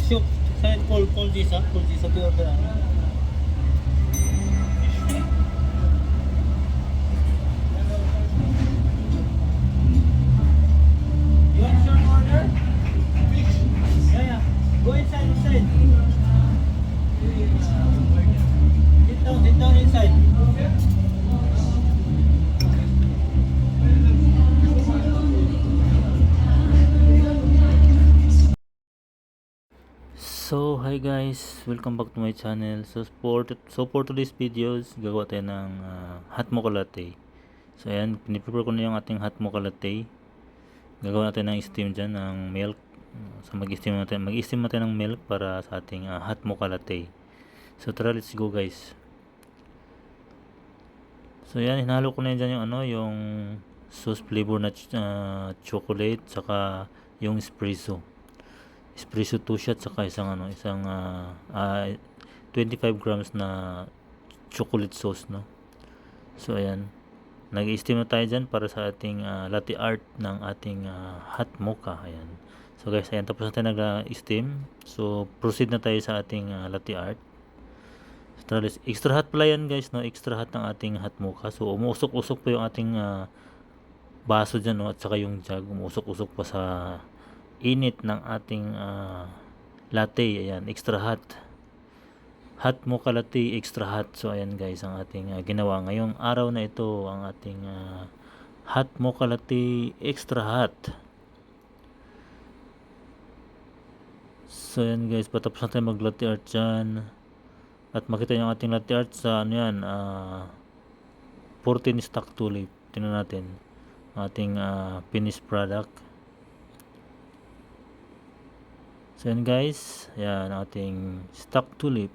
Shook. Saan cold cheese ha? Cold cheese sa order ha? You want short order? Yeah. Go inside. Sit down inside. So hi guys, welcome back to my channel. So for today's videos, gagawa tayo ng hot mocha latte. So ayan, piniprepare ko na yung ating hot mocha latte. Gagawa natin ng steam dyan ng milk. So mag-steam natin ng milk para sa ating hot mocha latte. So tara, let's go guys. So ayan, hinalo ko na dyan yung sauce flavor na chocolate saka yung espresso 2 shots saka isang 25 grams na chocolate sauce, no. So ayan, nag-steam na tayo dyan para sa ating latte art ng ating hot mocha. Ayan, so guys, ayan, tapos na tayo nag-steam. So proceed na tayo sa ating latte art. So, extra hot pala yan guys, no, extra hot ng ating hot mocha. So umuusok-usok po yung ating baso dyan, no, at saka yung jug umuusok-usok pa sa init ng ating latte. Ayan, extra hot mocha latte, extra hot. So ayan guys, ang ating ginawa ngayong araw na ito, ang ating hot mocha latte extra hot. So ayan guys, patapos na tayo mag latte art dyan, at makita yung ating latte art sa 14 stock tulip. Tingnan natin ating finished product. So yan guys, yan ating stock tulip.